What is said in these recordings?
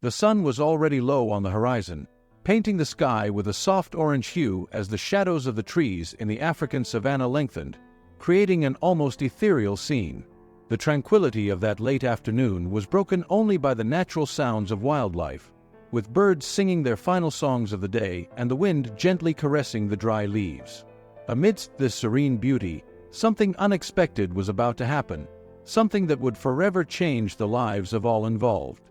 The sun was already low on the horizon, painting the sky with a soft orange hue as the shadows of the trees in the African savanna lengthened, creating an almost ethereal scene. The tranquility of that late afternoon was broken only by the natural sounds of wildlife, with birds singing their final songs of the day and the wind gently caressing the dry leaves. Amidst this serene beauty, something unexpected was about to happen, something that would forever change the lives of all involved.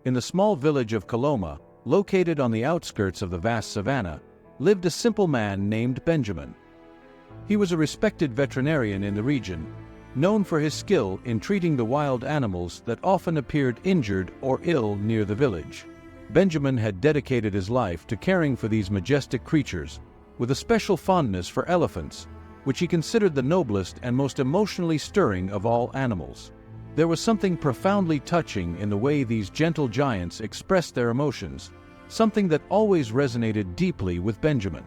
In the small village of Coloma, located on the outskirts of the vast savanna, lived a simple man named Benjamin. He was a respected veterinarian in the region, known for his skill in treating the wild animals that often appeared injured or ill near the village. Benjamin had dedicated his life to caring for these majestic creatures, with a special fondness for elephants, which he considered the noblest and most emotionally stirring of all animals. There was something profoundly touching in the way these gentle giants expressed their emotions, something that always resonated deeply with Benjamin.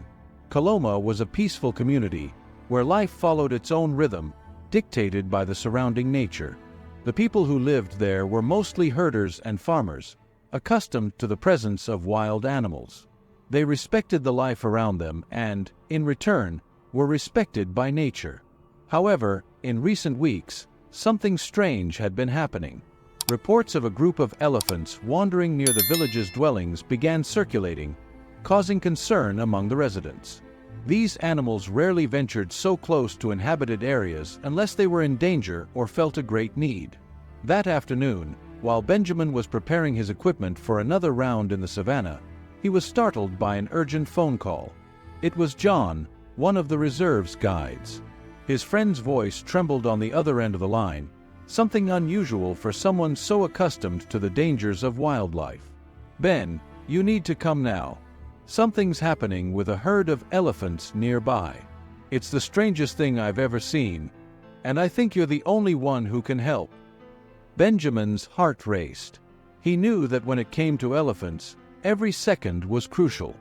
Coloma was a peaceful community, where life followed its own rhythm, dictated by the surrounding nature. The people who lived there were mostly herders and farmers, accustomed to the presence of wild animals. They respected the life around them and, in return, were respected by nature. However, in recent weeks, something strange had been happening. Reports of a group of elephants wandering near the village's dwellings began circulating, causing concern among the residents. These animals rarely ventured so close to inhabited areas unless they were in danger or felt a great need. That afternoon, while Benjamin was preparing his equipment for another round in the savannah, he was startled by an urgent phone call. It was John, one of the reserve's guides. His friend's voice trembled on the other end of the line, something unusual for someone so accustomed to the dangers of wildlife. "Ben, you need to come now. Something's happening with a herd of elephants nearby. It's the strangest thing I've ever seen, and I think you're the only one who can help." Benjamin's heart raced. He knew that when it came to elephants, every second was crucial.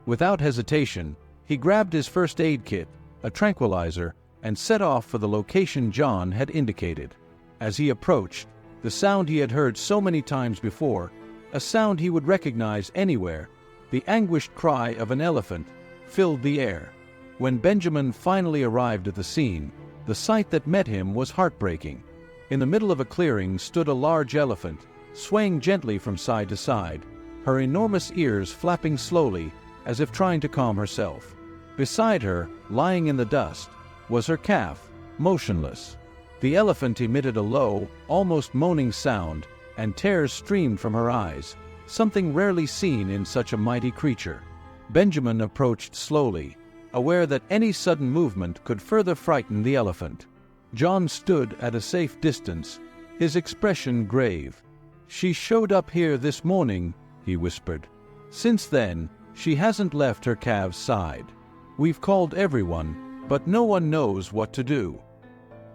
Without hesitation, he grabbed his first aid kit, a tranquilizer, and set off for the location John had indicated. As he approached, the sound he had heard so many times before, a sound he would recognize anywhere, the anguished cry of an elephant, filled the air. When Benjamin finally arrived at the scene, the sight that met him was heartbreaking. In the middle of a clearing stood a large elephant, swaying gently from side to side, her enormous ears flapping slowly as if trying to calm herself. Beside her, lying in the dust, was her calf, motionless. The elephant emitted a low, almost moaning sound, and tears streamed from her eyes, something rarely seen in such a mighty creature. Benjamin approached slowly, aware that any sudden movement could further frighten the elephant. John stood at a safe distance, his expression grave. "She showed up here this morning," he whispered. "Since then, she hasn't left her calf's side. We've called everyone, but no one knows what to do."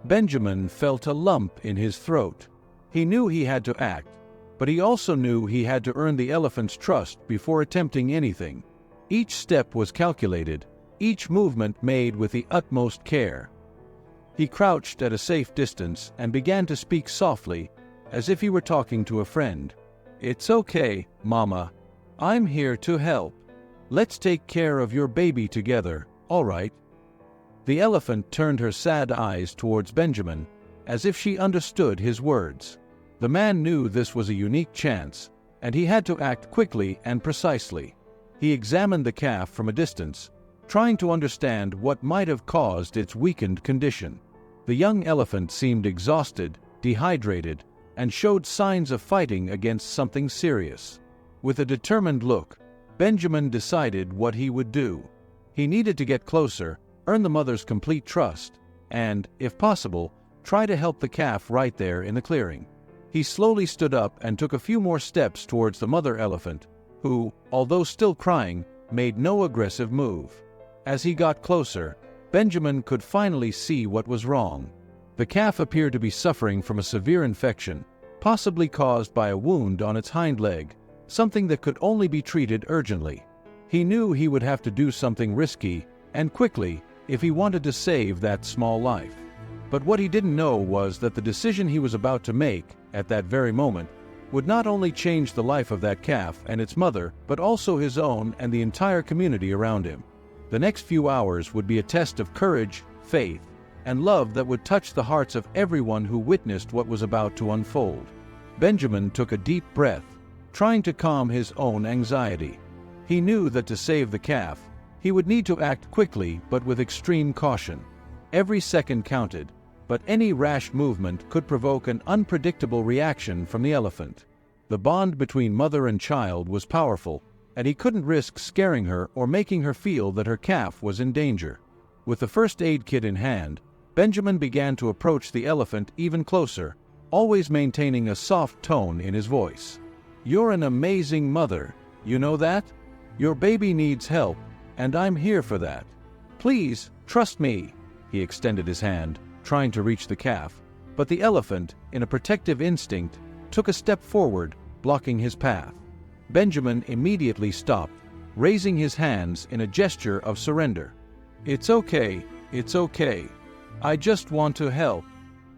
Benjamin felt a lump in his throat. He knew he had to act, but he also knew he had to earn the elephant's trust before attempting anything. Each step was calculated, each movement made with the utmost care. He crouched at a safe distance and began to speak softly, as if he were talking to a friend. "It's okay, Mama. I'm here to help. Let's take care of your baby together, all right?" The elephant turned her sad eyes towards Benjamin, as if she understood his words. The man knew this was a unique chance, and he had to act quickly and precisely. He examined the calf from a distance, trying to understand what might have caused its weakened condition. The young elephant seemed exhausted, dehydrated, and showed signs of fighting against something serious. With a determined look, Benjamin decided what he would do. He needed to get closer, earn the mother's complete trust, and, if possible, try to help the calf right there in the clearing. He slowly stood up and took a few more steps towards the mother elephant, who, although still crying, made no aggressive move. As he got closer, Benjamin could finally see what was wrong. The calf appeared to be suffering from a severe infection, possibly caused by a wound on its hind leg, something that could only be treated urgently. He knew he would have to do something risky, and quickly, if he wanted to save that small life. But what he didn't know was that the decision he was about to make, at that very moment, would not only change the life of that calf and its mother, but also his own and the entire community around him. The next few hours would be a test of courage, faith, and love that would touch the hearts of everyone who witnessed what was about to unfold. Benjamin took a deep breath, trying to calm his own anxiety. He knew that to save the calf, he would need to act quickly but with extreme caution. Every second counted, but any rash movement could provoke an unpredictable reaction from the elephant. The bond between mother and child was powerful, and he couldn't risk scaring her or making her feel that her calf was in danger. With the first aid kit in hand, Benjamin began to approach the elephant even closer, always maintaining a soft tone in his voice. "You're an amazing mother, you know that? Your baby needs help, and I'm here for that. Please, trust me." He extended his hand, trying to reach the calf, but the elephant, in a protective instinct, took a step forward, blocking his path. Benjamin immediately stopped, raising his hands in a gesture of surrender. It's okay. I just want to help.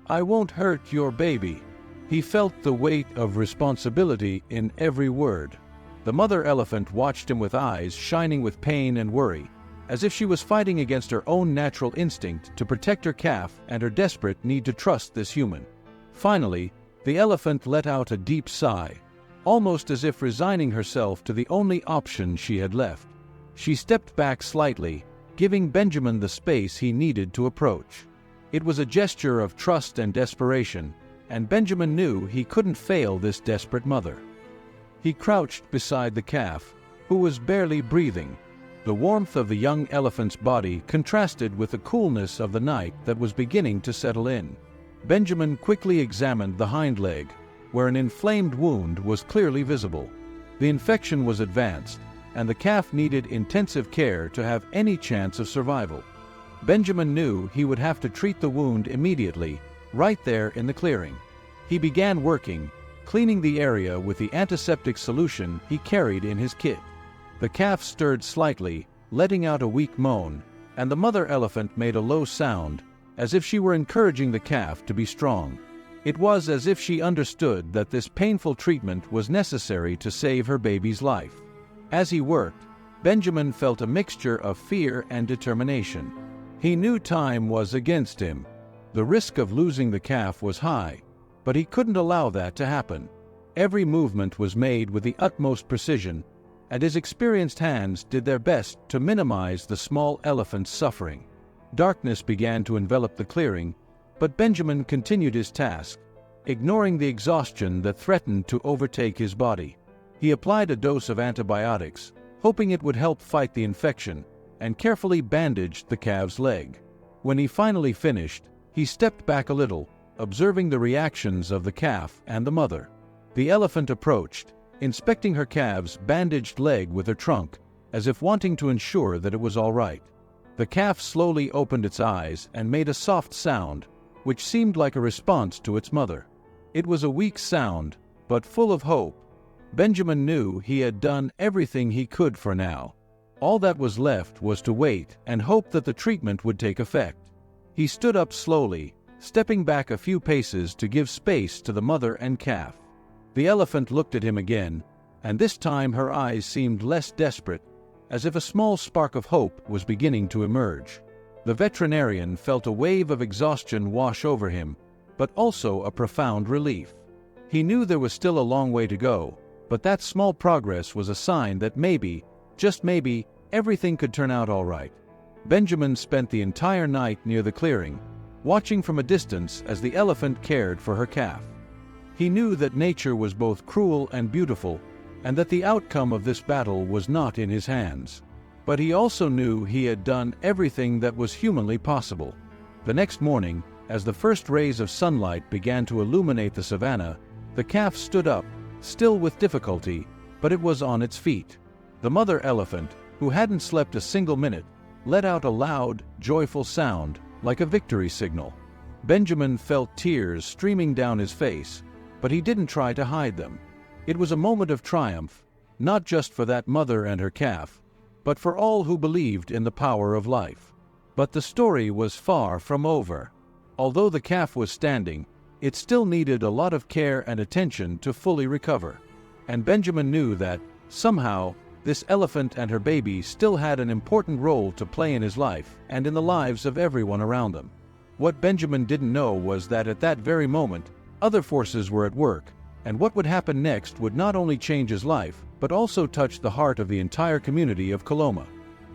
I won't hurt your baby." He felt the weight of responsibility in every word. The mother elephant watched him with eyes shining with pain and worry, as if she was fighting against her own natural instinct to protect her calf and her desperate need to trust this human. Finally, the elephant let out a deep sigh, almost as if resigning herself to the only option she had left. She stepped back slightly, giving Benjamin the space he needed to approach. It was a gesture of trust and desperation, and Benjamin knew he couldn't fail this desperate mother. He crouched beside the calf, who was barely breathing. The warmth of the young elephant's body contrasted with the coolness of the night that was beginning to settle in. Benjamin quickly examined the hind leg, where an inflamed wound was clearly visible. The infection was advanced, and the calf needed intensive care to have any chance of survival. Benjamin knew he would have to treat the wound immediately, right there in the clearing. He began working, cleaning the area with the antiseptic solution he carried in his kit. The calf stirred slightly, letting out a weak moan, and the mother elephant made a low sound, as if she were encouraging the calf to be strong. It was as if she understood that this painful treatment was necessary to save her baby's life. As he worked, Benjamin felt a mixture of fear and determination. He knew time was against him. The risk of losing the calf was high, but he couldn't allow that to happen. Every movement was made with the utmost precision, and his experienced hands did their best to minimize the small elephant's suffering. Darkness began to envelop the clearing, but Benjamin continued his task, ignoring the exhaustion that threatened to overtake his body. He applied a dose of antibiotics, hoping it would help fight the infection, and carefully bandaged the calf's leg. When he finally finished, he stepped back a little, observing the reactions of the calf and the mother. The elephant approached, inspecting her calf's bandaged leg with her trunk, as if wanting to ensure that it was all right. The calf slowly opened its eyes and made a soft sound, which seemed like a response to its mother. It was a weak sound, but full of hope. Benjamin knew he had done everything he could for now. All that was left was to wait and hope that the treatment would take effect. He stood up slowly, stepping back a few paces to give space to the mother and calf. The elephant looked at him again, and this time her eyes seemed less desperate, as if a small spark of hope was beginning to emerge. The veterinarian felt a wave of exhaustion wash over him, but also a profound relief. He knew there was still a long way to go, but that small progress was a sign that maybe, just maybe, everything could turn out all right. Benjamin spent the entire night near the clearing, watching from a distance as the elephant cared for her calf. He knew that nature was both cruel and beautiful, and that the outcome of this battle was not in his hands. But he also knew he had done everything that was humanly possible. The next morning, as the first rays of sunlight began to illuminate the savannah, the calf stood up, still with difficulty, but it was on its feet. The mother elephant, who hadn't slept a single minute, let out a loud, joyful sound, like a victory signal. Benjamin felt tears streaming down his face, but he didn't try to hide them. It was a moment of triumph, not just for that mother and her calf, but for all who believed in the power of life. But the story was far from over. Although the calf was standing, it still needed a lot of care and attention to fully recover. And Benjamin knew that, somehow, this elephant and her baby still had an important role to play in his life and in the lives of everyone around them. What Benjamin didn't know was that at that very moment, other forces were at work, and what would happen next would not only change his life, but also touch the heart of the entire community of Coloma.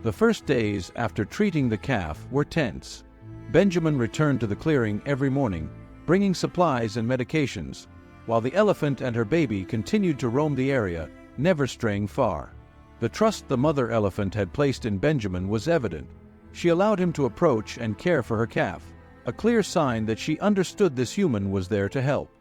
The first days after treating the calf were tense. Benjamin returned to the clearing every morning, bringing supplies and medications, while the elephant and her baby continued to roam the area, never straying far. The trust the mother elephant had placed in Benjamin was evident. She allowed him to approach and care for her calf, a clear sign that she understood this human was there to help.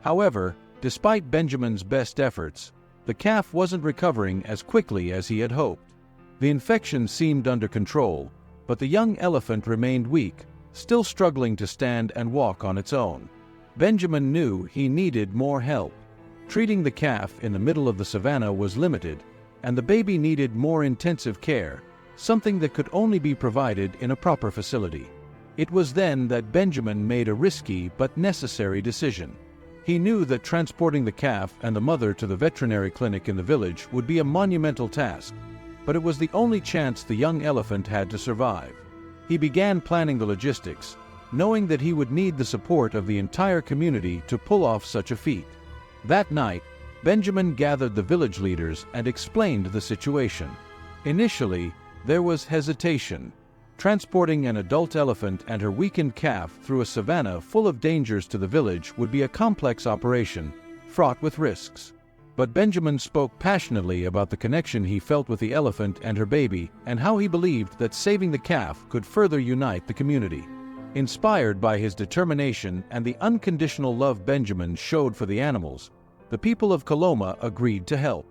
However, despite Benjamin's best efforts, the calf wasn't recovering as quickly as he had hoped. The infection seemed under control, but the young elephant remained weak, still struggling to stand and walk on its own. Benjamin knew he needed more help. Treating the calf in the middle of the savannah was limited, and the baby needed more intensive care, something that could only be provided in a proper facility. It was then that Benjamin made a risky but necessary decision. He knew that transporting the calf and the mother to the veterinary clinic in the village would be a monumental task, but it was the only chance the young elephant had to survive. He began planning the logistics, knowing that he would need the support of the entire community to pull off such a feat. That night, Benjamin gathered the village leaders and explained the situation. Initially, there was hesitation. Transporting an adult elephant and her weakened calf through a savannah full of dangers to the village would be a complex operation, fraught with risks. But Benjamin spoke passionately about the connection he felt with the elephant and her baby and how he believed that saving the calf could further unite the community. Inspired by his determination and the unconditional love Benjamin showed for the animals, the people of Coloma agreed to help.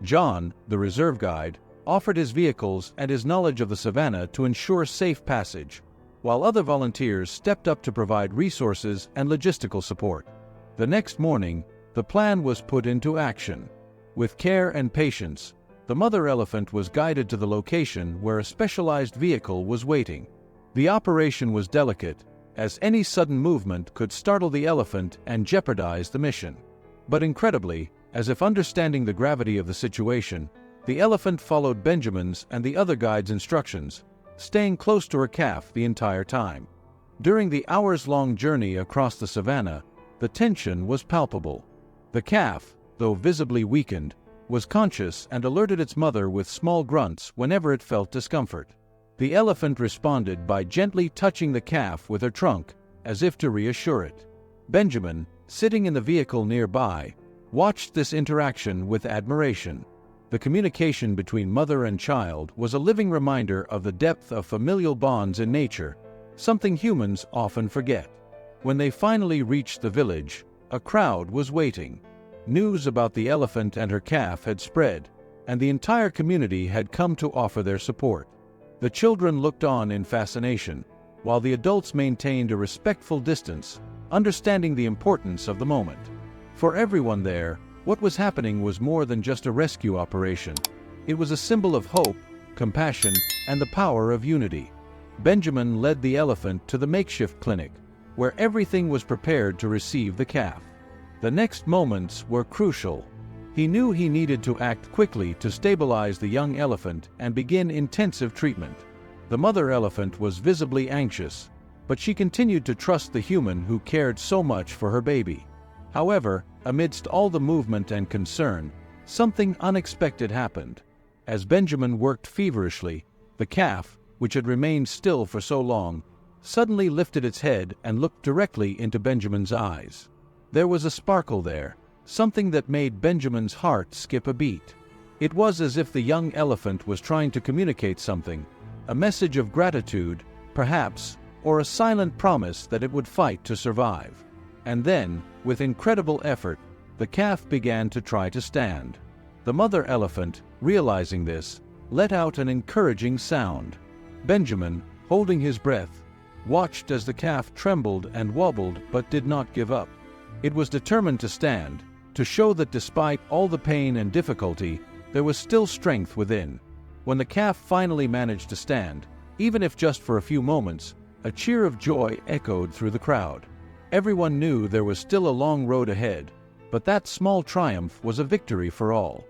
John, the reserve guide, offered his vehicles and his knowledge of the savannah to ensure safe passage, while other volunteers stepped up to provide resources and logistical support. The next morning, the plan was put into action. With care and patience, the mother elephant was guided to the location where a specialized vehicle was waiting. The operation was delicate, as any sudden movement could startle the elephant and jeopardize the mission. But incredibly, as if understanding the gravity of the situation, the elephant followed Benjamin's and the other guide's instructions, staying close to her calf the entire time. During the hours-long journey across the savannah, the tension was palpable. The calf, though visibly weakened, was conscious and alerted its mother with small grunts whenever it felt discomfort. The elephant responded by gently touching the calf with her trunk, as if to reassure it. Benjamin, sitting in the vehicle nearby, watched this interaction with admiration. The communication between mother and child was a living reminder of the depth of familial bonds in nature, something humans often forget. When they finally reached the village, a crowd was waiting. News about the elephant and her calf had spread, and the entire community had come to offer their support. The children looked on in fascination, while the adults maintained a respectful distance, understanding the importance of the moment. For everyone there, what was happening was more than just a rescue operation. It was a symbol of hope, compassion, and the power of unity. Benjamin led the elephant to the makeshift clinic, where everything was prepared to receive the calf. The next moments were crucial. He knew he needed to act quickly to stabilize the young elephant and begin intensive treatment. The mother elephant was visibly anxious, but she continued to trust the human who cared so much for her baby. However, amidst all the movement and concern, something unexpected happened. As Benjamin worked feverishly, the calf, which had remained still for so long, suddenly lifted its head and looked directly into Benjamin's eyes. There was a sparkle there, something that made Benjamin's heart skip a beat. It was as if the young elephant was trying to communicate something, a message of gratitude, perhaps, or a silent promise that it would fight to survive. And then, with incredible effort, the calf began to try to stand. The mother elephant, realizing this, let out an encouraging sound. Benjamin, holding his breath, watched as the calf trembled and wobbled but did not give up. It was determined to stand, to show that despite all the pain and difficulty, there was still strength within. When the calf finally managed to stand, even if just for a few moments, a cheer of joy echoed through the crowd. Everyone knew there was still a long road ahead, but that small triumph was a victory for all.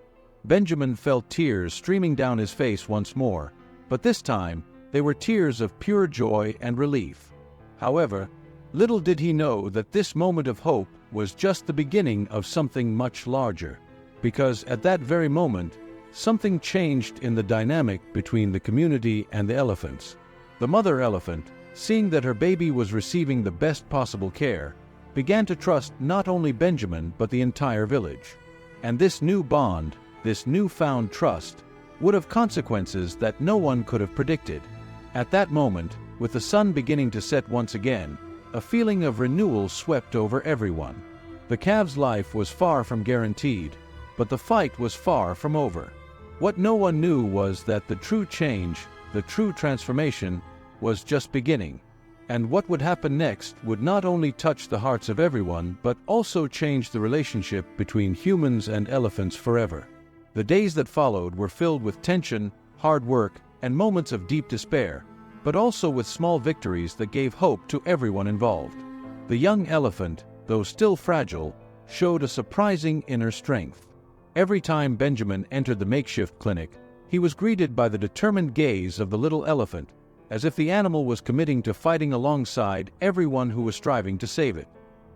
Benjamin felt tears streaming down his face once more, but this time they were tears of pure joy and relief. However, little did he know that this moment of hope was just the beginning of something much larger, because at that very moment, something changed in the dynamic between the community and the elephants. The mother elephant, seeing that her baby was receiving the best possible care, began to trust not only Benjamin but the entire village. And this new bond, this newfound trust, would have consequences that no one could have predicted. At that moment, with the sun beginning to set once again, a feeling of renewal swept over everyone. The calf's life was far from guaranteed, but the fight was far from over. What no one knew was that the true change, the true transformation, was just beginning. And what would happen next would not only touch the hearts of everyone, but also change the relationship between humans and elephants forever. The days that followed were filled with tension, hard work, and moments of deep despair, but also with small victories that gave hope to everyone involved. The young elephant, though still fragile, showed a surprising inner strength. Every time Benjamin entered the makeshift clinic, he was greeted by the determined gaze of the little elephant, as if the animal was committing to fighting alongside everyone who was striving to save it.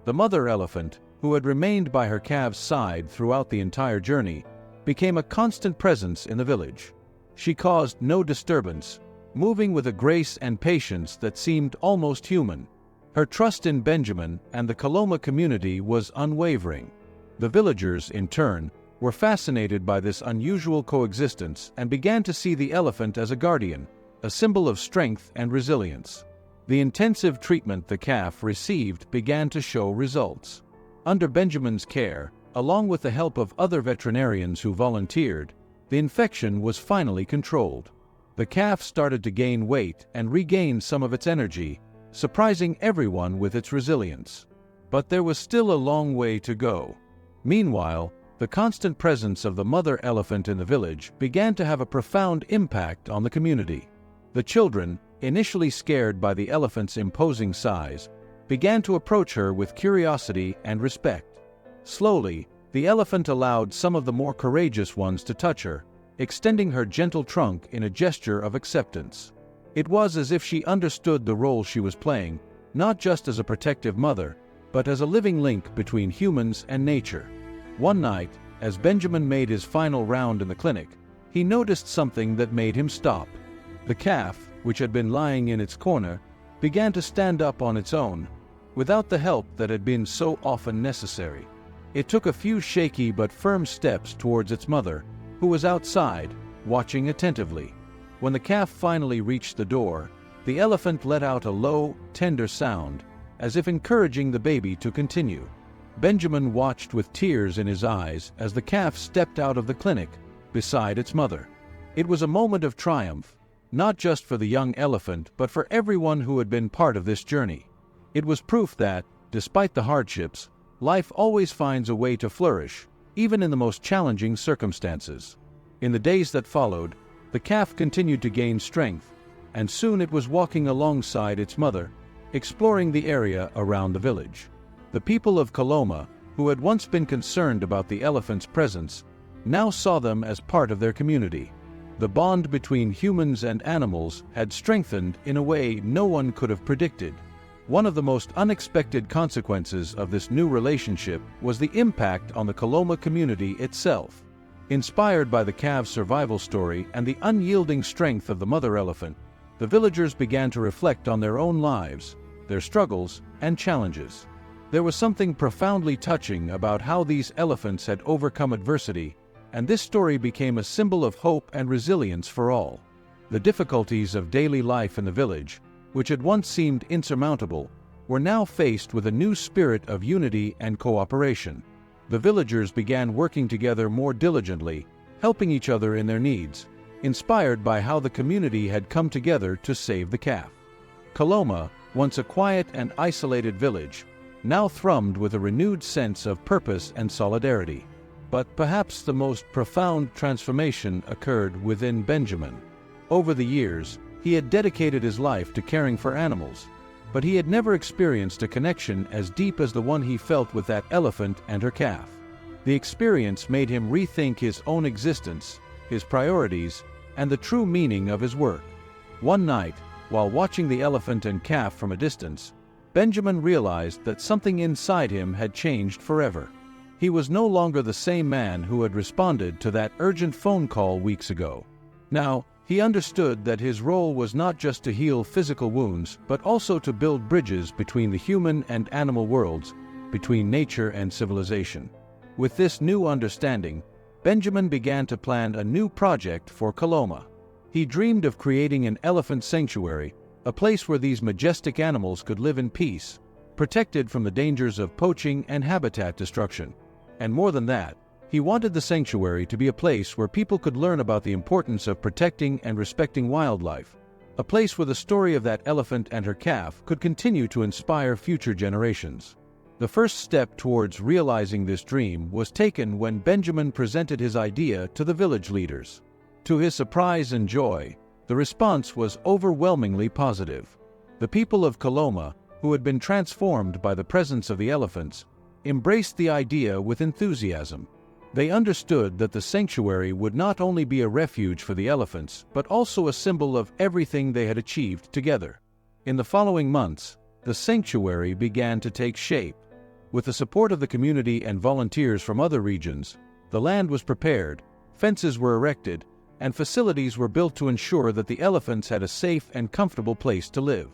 The mother elephant, who had remained by her calf's side throughout the entire journey, became a constant presence in the village. She caused no disturbance, moving with a grace and patience that seemed almost human. Her trust in Benjamin and the Coloma community was unwavering. The villagers, in turn, were fascinated by this unusual coexistence and began to see the elephant as a guardian, a symbol of strength and resilience. The intensive treatment the calf received began to show results. Under Benjamin's care, along with the help of other veterinarians who volunteered, the infection was finally controlled. The calf started to gain weight and regain some of its energy, surprising everyone with its resilience. But there was still a long way to go. Meanwhile, the constant presence of the mother elephant in the village began to have a profound impact on the community. The children, initially scared by the elephant's imposing size, began to approach her with curiosity and respect. Slowly, the elephant allowed some of the more courageous ones to touch her, extending her gentle trunk in a gesture of acceptance. It was as if she understood the role she was playing, not just as a protective mother, but as a living link between humans and nature. One night, as Benjamin made his final round in the clinic, he noticed something that made him stop. The calf, which had been lying in its corner, began to stand up on its own, without the help that had been so often necessary. It took a few shaky but firm steps towards its mother, who was outside, watching attentively. When the calf finally reached the door, the elephant let out a low, tender sound, as if encouraging the baby to continue. Benjamin watched with tears in his eyes as the calf stepped out of the clinic, beside its mother. It was a moment of triumph, not just for the young elephant but for everyone who had been part of this journey. It was proof that, despite the hardships, life always finds a way to flourish, even in the most challenging circumstances. In the days that followed, the calf continued to gain strength, and soon it was walking alongside its mother, exploring the area around the village. The people of Coloma, who had once been concerned about the elephant's presence, now saw them as part of their community. The bond between humans and animals had strengthened in a way no one could have predicted. One of the most unexpected consequences of this new relationship was the impact on the Coloma community itself. Inspired by the calf's survival story and the unyielding strength of the mother elephant, the villagers began to reflect on their own lives, their struggles, and challenges. There was something profoundly touching about how these elephants had overcome adversity, and this story became a symbol of hope and resilience for all. The difficulties of daily life in the village, which had once seemed insurmountable, were now faced with a new spirit of unity and cooperation. The villagers began working together more diligently, helping each other in their needs, inspired by how the community had come together to save the calf. Coloma, once a quiet and isolated village, now thrummed with a renewed sense of purpose and solidarity. But perhaps the most profound transformation occurred within Benjamin. Over the years, he had dedicated his life to caring for animals, but he had never experienced a connection as deep as the one he felt with that elephant and her calf. The experience made him rethink his own existence, his priorities, and the true meaning of his work. One night, while watching the elephant and calf from a distance, Benjamin realized that something inside him had changed forever. He was no longer the same man who had responded to that urgent phone call weeks ago. Now, he understood that his role was not just to heal physical wounds, but also to build bridges between the human and animal worlds, between nature and civilization. With this new understanding, Benjamin began to plan a new project for Coloma. He dreamed of creating an elephant sanctuary, a place where these majestic animals could live in peace, protected from the dangers of poaching and habitat destruction. And more than that, he wanted the sanctuary to be a place where people could learn about the importance of protecting and respecting wildlife, a place where the story of that elephant and her calf could continue to inspire future generations. The first step towards realizing this dream was taken when Benjamin presented his idea to the village leaders. To his surprise and joy, the response was overwhelmingly positive. The people of Coloma, who had been transformed by the presence of the elephants, embraced the idea with enthusiasm. They understood that the sanctuary would not only be a refuge for the elephants, but also a symbol of everything they had achieved together. In the following months, the sanctuary began to take shape. With the support of the community and volunteers from other regions, the land was prepared, fences were erected, and facilities were built to ensure that the elephants had a safe and comfortable place to live.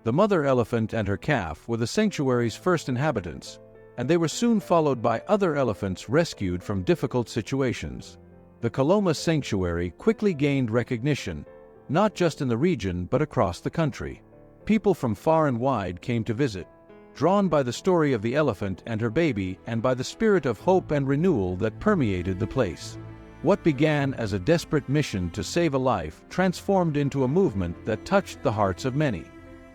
The mother elephant and her calf were the sanctuary's first inhabitants, and they were soon followed by other elephants rescued from difficult situations. The Coloma sanctuary quickly gained recognition, not just in the region but across the country. People from far and wide came to visit, drawn by the story of the elephant and her baby and by the spirit of hope and renewal that permeated the place. What began as a desperate mission to save a life transformed into a movement that touched the hearts of many.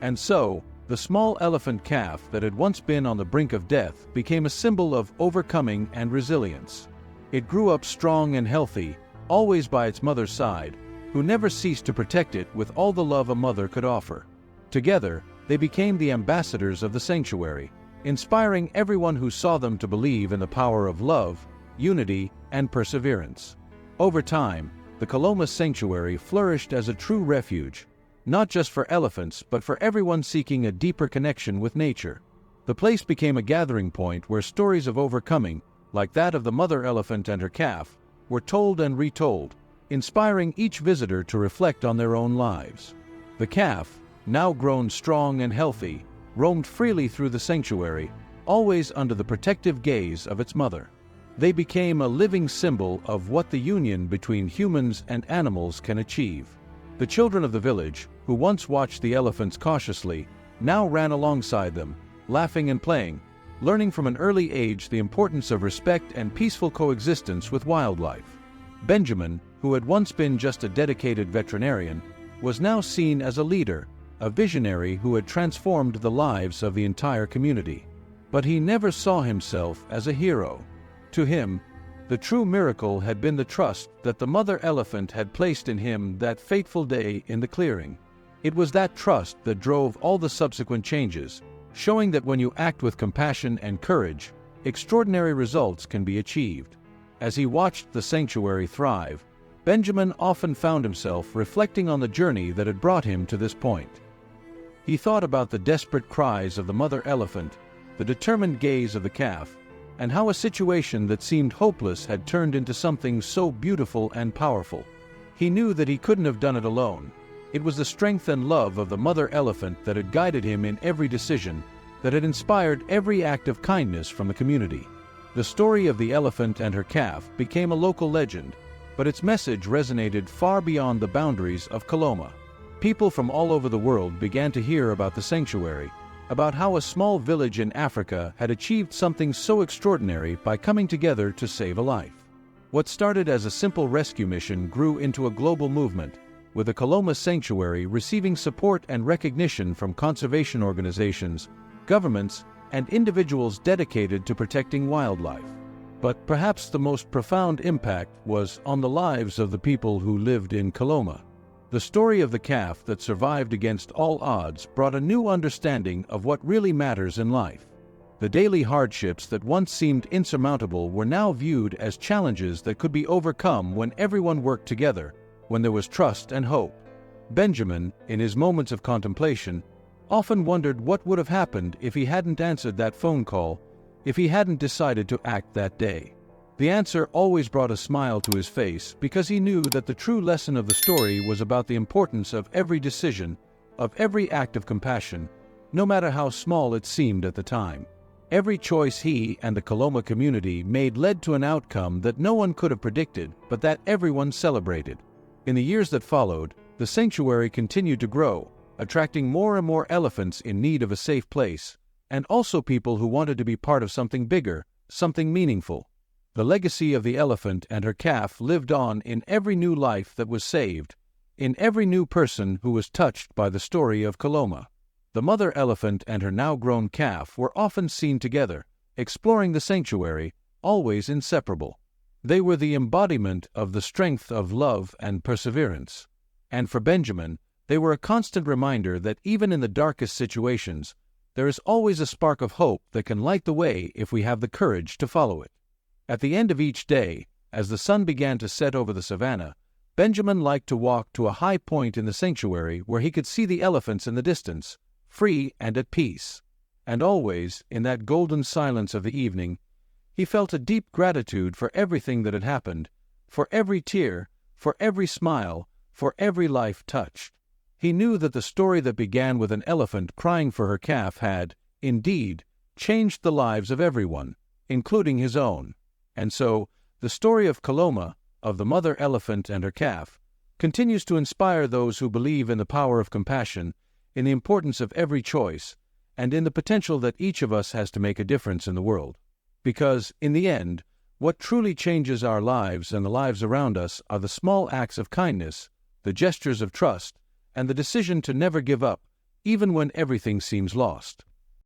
And so, the small elephant calf that had once been on the brink of death became a symbol of overcoming and resilience. It grew up strong and healthy, always by its mother's side, who never ceased to protect it with all the love a mother could offer. Together, they became the ambassadors of the sanctuary, inspiring everyone who saw them to believe in the power of love, unity, and perseverance. Over time, the Coloma sanctuary flourished as a true refuge, not just for elephants but for everyone seeking a deeper connection with nature. The place became a gathering point where stories of overcoming, like that of the mother elephant and her calf, were told and retold, inspiring each visitor to reflect on their own lives. The calf, now grown strong and healthy, roamed freely through the sanctuary, always under the protective gaze of its mother. They became a living symbol of what the union between humans and animals can achieve. The children of the village, who once watched the elephants cautiously, now ran alongside them, laughing and playing, learning from an early age the importance of respect and peaceful coexistence with wildlife. Benjamin, who had once been just a dedicated veterinarian, was now seen as a leader, a visionary who had transformed the lives of the entire community. But he never saw himself as a hero. To him, the true miracle had been the trust that the mother elephant had placed in him that fateful day in the clearing. It was that trust that drove all the subsequent changes, showing that when you act with compassion and courage, extraordinary results can be achieved. As he watched the sanctuary thrive, Benjamin often found himself reflecting on the journey that had brought him to this point. He thought about the desperate cries of the mother elephant, the determined gaze of the calf, and how a situation that seemed hopeless had turned into something so beautiful and powerful. He knew that he couldn't have done it alone. It was the strength and love of the mother elephant that had guided him in every decision, that had inspired every act of kindness from the community. The story of the elephant and her calf became a local legend, but its message resonated far beyond the boundaries of Coloma. People from all over the world began to hear about the sanctuary, about how a small village in Africa had achieved something so extraordinary by coming together to save a life. What started as a simple rescue mission grew into a global movement, with the Coloma sanctuary receiving support and recognition from conservation organizations, governments, and individuals dedicated to protecting wildlife. But perhaps the most profound impact was on the lives of the people who lived in Coloma. The story of the calf that survived against all odds brought a new understanding of what really matters in life. The daily hardships that once seemed insurmountable were now viewed as challenges that could be overcome when everyone worked together, when there was trust and hope. Benjamin, in his moments of contemplation, often wondered what would have happened if he hadn't answered that phone call, if he hadn't decided to act that day. The answer always brought a smile to his face because he knew that the true lesson of the story was about the importance of every decision, of every act of compassion, no matter how small it seemed at the time. Every choice he and the Coloma community made led to an outcome that no one could have predicted, but that everyone celebrated. In the years that followed, the sanctuary continued to grow, attracting more and more elephants in need of a safe place, and also people who wanted to be part of something bigger, something meaningful. The legacy of the elephant and her calf lived on in every new life that was saved, in every new person who was touched by the story of Coloma. The mother elephant and her now-grown calf were often seen together, exploring the sanctuary, always inseparable. They were the embodiment of the strength of love and perseverance. And for Benjamin, they were a constant reminder that even in the darkest situations, there is always a spark of hope that can light the way if we have the courage to follow it. At the end of each day, as the sun began to set over the savannah, Benjamin liked to walk to a high point in the sanctuary where he could see the elephants in the distance, free and at peace. And always, in that golden silence of the evening, he felt a deep gratitude for everything that had happened, for every tear, for every smile, for every life touched. He knew that the story that began with an elephant crying for her calf had, indeed, changed the lives of everyone, including his own. And so, the story of Coloma, of the mother elephant and her calf, continues to inspire those who believe in the power of compassion, in the importance of every choice, and in the potential that each of us has to make a difference in the world. Because, in the end, what truly changes our lives and the lives around us are the small acts of kindness, the gestures of trust, and the decision to never give up, even when everything seems lost.